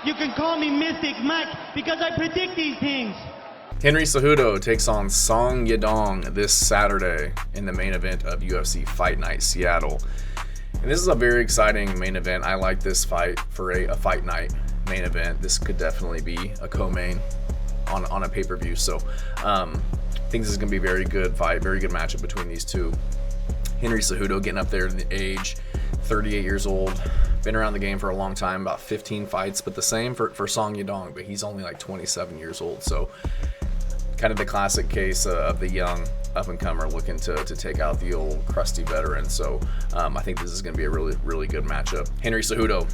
You can call me Mystic Mike because I predict these things. Henry Cejudo takes on Song Yadong this Saturday in the main event of UFC Fight Night Seattle. And this is a very exciting main event. I like this fight for a fight night main event. This could definitely be a co-main on a pay-per-view. So I think this is going to be a very good fight, very good matchup between these two. Henry Cejudo getting up there in the age, 38 years old, been around the game for a long time, about 15 fights, but the same for Song Yadong, but he's only like 27 years old. So kind of the classic case of the young up-and-comer looking to take out the old crusty veteran. So I think this is going to be a really, really good matchup. Henry Cejudo,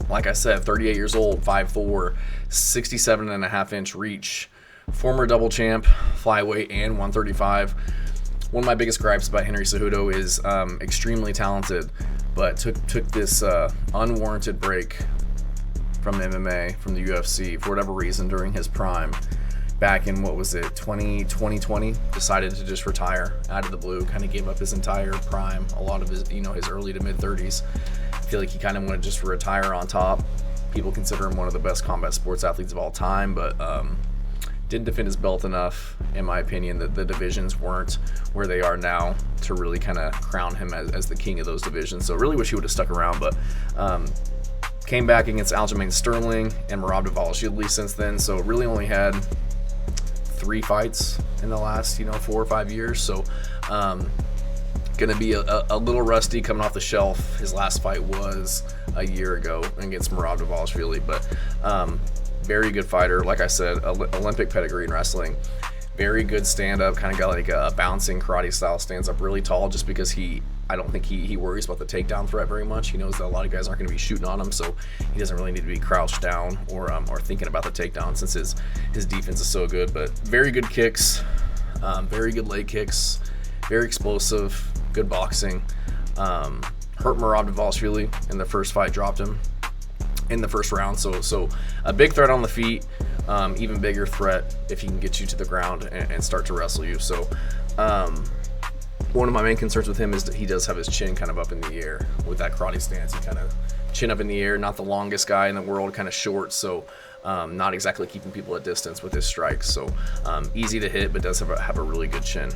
like I said, 38 years old, 5'4", 67.5-inch reach, former double champ, flyweight and 135. One of my biggest gripes about Henry Cejudo is extremely talented, but took this unwarranted break from MMA, from the UFC, for whatever reason during his prime. Back in, 2020, decided to just retire out of the blue, kind of gave up his entire prime, a lot of his, his early to mid-30s. I feel like he kind of wanted just to retire on top. People consider him one of the best combat sports athletes of all time, but didn't defend his belt enough, in my opinion. That the divisions weren't where they are now to really kind of crown him as the king of those divisions. So really wish he would have stuck around, but came back against Aljamain Sterling and Mansur Abdul-Malik since then. So really only had 3 fights in the last 4 or 5 years. So gonna be a little rusty coming off the shelf. His last fight was a year ago against Mansur Abdul-Malik, but very good fighter. Like I said, Olympic pedigree in wrestling. Very good stand-up, kind of got like a bouncing karate style, stands up really tall just because I don't think he worries about the takedown threat very much. He knows that a lot of guys aren't going to be shooting on him, so he doesn't really need to be crouched down or thinking about the takedown since his defense is so good. But very good kicks, very good leg kicks, very explosive, good boxing. Hurt Mansur Abdul-Malik in the first fight, dropped him in the first round. So a big threat on the feet, even bigger threat if he can get you to the ground and start to wrestle you. So one of my main concerns with him is that he does have his chin kind of up in the air with that karate stance. He kind of chin up in the air, not the longest guy in the world, kind of short, so not exactly keeping people at distance with his strikes. So easy to hit, but does have a really good chin.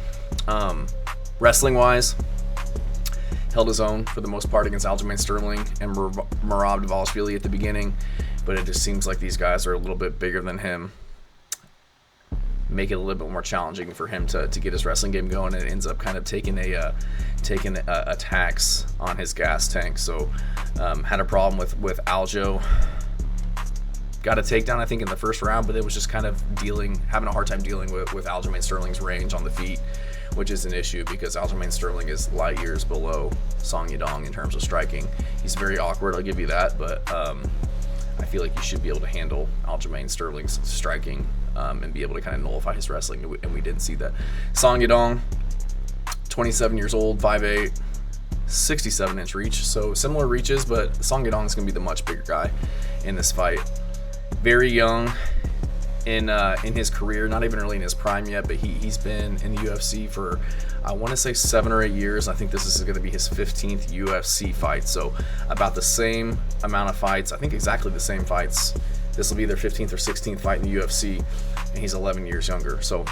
Wrestling wise, held his own for the most part against Aljamain Sterling and Mansur Abdul-Malik at the beginning, but it just seems like these guys are a little bit bigger than him, make it a little bit more challenging for him to get his wrestling game going, and it ends up kind of taking a tax on his gas tank. So had a problem with Aljo. Got a takedown, I think, in the first round, but it was just kind of having a hard time dealing with Aljamain Sterling's range on the feet, which is an issue because Aljamain Sterling is light years below Song Yadong in terms of striking. He's very awkward, I'll give you that, but I feel like you should be able to handle Aljamain Sterling's striking and be able to kind of nullify his wrestling, and we didn't see that. Song Yadong, 27 years old, 5'8", 67-inch reach, so similar reaches, but Song Yadong is going to be the much bigger guy in this fight. Very young in his career, not even really in his prime yet, but he's been in the UFC for, I want to say 7 or 8 years. I think this is going to be his 15th UFC fight, so about the same amount of fights. I think exactly the same fights. This will be their 15th or 16th fight in the UFC, and he's 11 years younger. So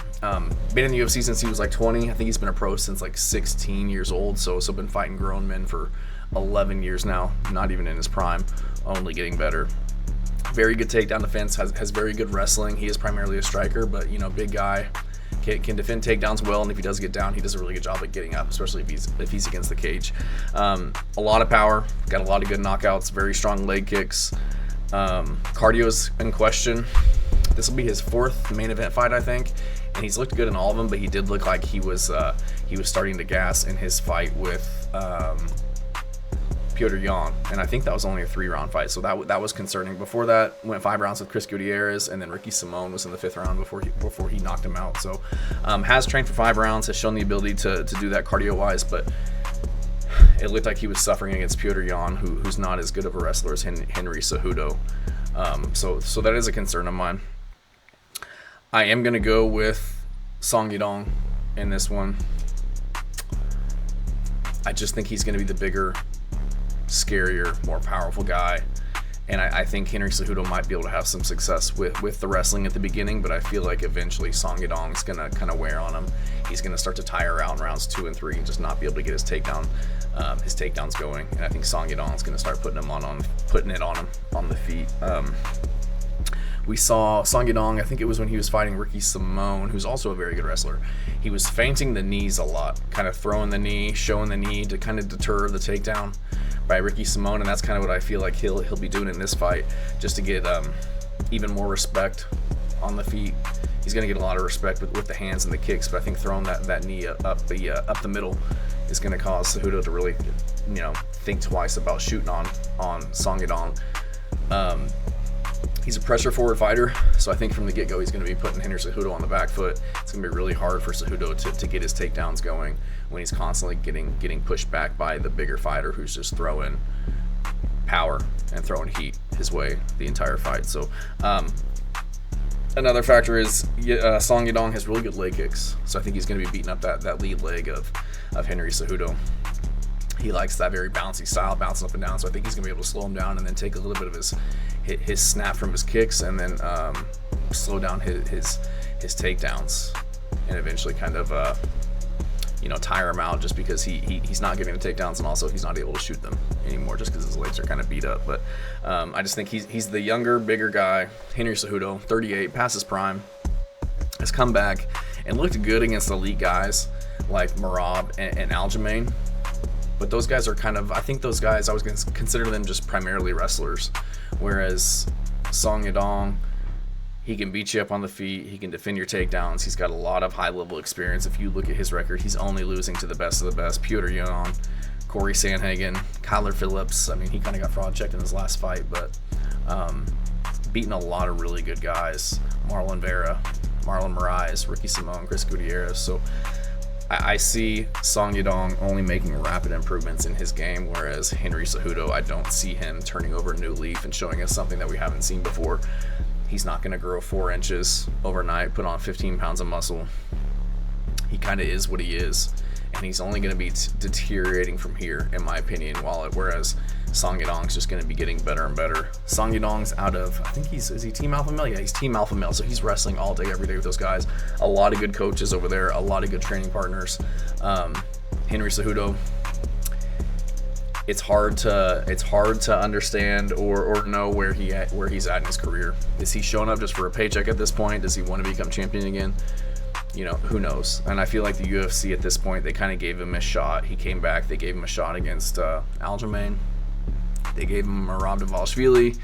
been in the UFC since he was like 20. I think he's been a pro since like 16 years old, so been fighting grown men for 11 years now, not even in his prime, only getting better. Very good takedown defense, has very good wrestling. He is primarily a striker, but big guy, can defend takedowns well, and if he does get down, he does a really good job at getting up, especially if he's against the cage. A lot of power, got a lot of good knockouts, very strong leg kicks. Cardio is in question. This will be his 4th main event fight, I think, and he's looked good in all of them, but he did look like he was starting to gas in his fight with Petr Yan, and I think that was only a 3-round fight, so that was concerning. Before that, went 5 rounds with Chris Gutierrez, and then Ricky Simon was in the 5th round before he knocked him out. So has trained for 5 rounds, has shown the ability to do that cardio-wise, but it looked like he was suffering against Petr Yan, who's not as good of a wrestler as Henry Cejudo. So that is a concern of mine. I am going to go with Song Yadong in this one. I just think he's going to be the bigger, scarier, more powerful guy, And I think Henry Cejudo might be able to have some success with the wrestling at the beginning, but I feel like eventually Song Yadong's going to kind of wear on him. He's going to start to tire out in rounds 2 and 3 and just not be able to get his takedowns going. And I think Song Yadong's going to start putting it on him on the feet. We saw Song Yadong, I think it was when he was fighting Ricky Simone, who's also a very good wrestler. He was feinting the knees a lot, kind of throwing the knee, showing the knee to kind of deter the takedown by Ricky Simone, and that's kind of what I feel like he'll be doing in this fight, just to get even more respect on the feet. He's going to get a lot of respect with the hands and the kicks, but I think throwing that knee up the middle is going to cause Cejudo to really, think twice about shooting on Song Yadong. He's a pressure forward fighter, so I think from the get-go he's going to be putting Henry Cejudo on the back foot. It's going to be really hard for Cejudo to get his takedowns going when he's constantly getting pushed back by the bigger fighter who's just throwing power and throwing heat his way the entire fight. So another factor is Song Yadong has really good leg kicks, so I think he's going to be beating up that lead leg of Henry Cejudo. He likes that very bouncy style, bouncing up and down, so I think he's going to be able to slow him down and then take a little bit of his snap from his kicks and then slow down his takedowns and eventually kind of tire him out, just because he's not getting the takedowns, and also he's not able to shoot them anymore just because his legs are kind of beat up. But I just think he's the younger, bigger guy. Henry Cejudo, 38, past his prime, has come back and looked good against elite guys like Merab and Aljamain. But those guys are I think those guys, I was going to consider them just primarily wrestlers. Whereas Song Yadong, he can beat you up on the feet. He can defend your takedowns. He's got a lot of high-level experience. If you look at his record, he's only losing to the best of the best. Petr Yan, Corey Sandhagen, Kyler Phillips. I mean, he kind of got fraud-checked in his last fight, but beating a lot of really good guys. Marlon Vera, Marlon Moraes, Ricky Simone, Chris Gutierrez. So I see Song Yadong only making rapid improvements in his game, whereas Henry Cejudo, I don't see him turning over a new leaf and showing us something that we haven't seen before. He's not going to grow 4 inches overnight, put on 15 pounds of muscle. He kind of is what he is, and he's only going to be deteriorating from here, in my opinion, whereas Song Yadong's just going to be getting better and better. Song Yadong's out of, I think is he Team Alpha Male? Yeah, he's Team Alpha Male, so he's wrestling all day, every day with those guys. A lot of good coaches over there, a lot of good training partners. Henry Cejudo, it's hard to understand or know where he's at in his career. Is he showing up just for a paycheck at this point? Does he want to become champion again? Who knows? And I feel like the UFC at this point, they kind of gave him a shot. He came back. They gave him a shot against Aljamain. They gave him Merab Dvalishvili,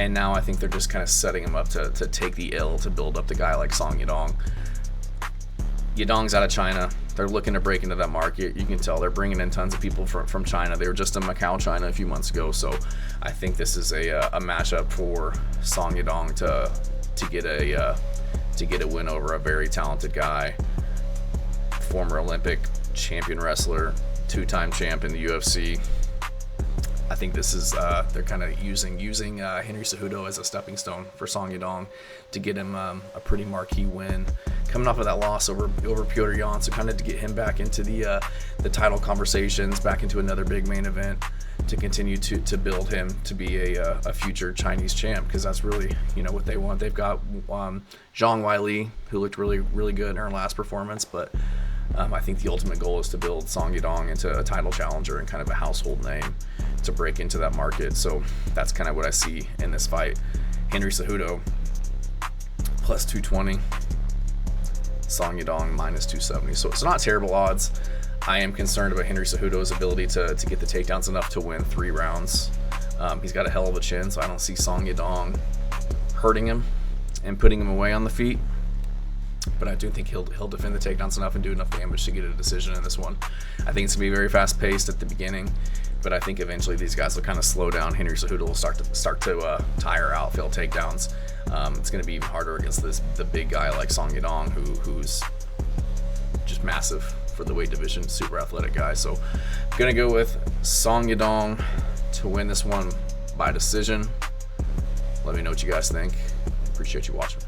and now I think they're just kind of setting him up to take the L, to build up the guy like Song Yadong. Yadong's out of China. They're looking to break into that market. You can tell they're bringing in tons of people from China. They were just in Macau, China a few months ago, so I think this is a matchup for Song Yadong to get a win over a very talented guy, former Olympic champion wrestler, 2-time champ in the UFC. I think this is they're kind of using Henry Cejudo as a stepping stone for Song Yadong to get him a pretty marquee win, coming off of that loss over Petr Yan, so kind of to get him back into the title conversations, back into another big main event, to continue to build him to be a future Chinese champ, because that's really what they want. They've got Zhang Weili, who looked really, really good in her last performance, but I think the ultimate goal is to build Song Yadong into a title challenger and kind of a household name to break into that market. So that's kind of what I see in this fight. Henry Cejudo plus 220, Song Yadong minus 270. So it's not terrible odds. I am concerned about Henry Cejudo's ability to get the takedowns enough to win 3 rounds. He's got a hell of a chin, so I don't see Song Yadong hurting him and putting him away on the feet. But I do think he'll defend the takedowns enough and do enough damage to get a decision in this one. I think it's going to be very fast-paced at the beginning, but I think eventually these guys will kind of slow down. Henry Cejudo will start to tire out, fail takedowns. It's going to be even harder against the big guy like Song Yadong, who's just massive for the weight division, super athletic guy. So I'm going to go with Song Yadong to win this one by decision. Let me know what you guys think. Appreciate you watching.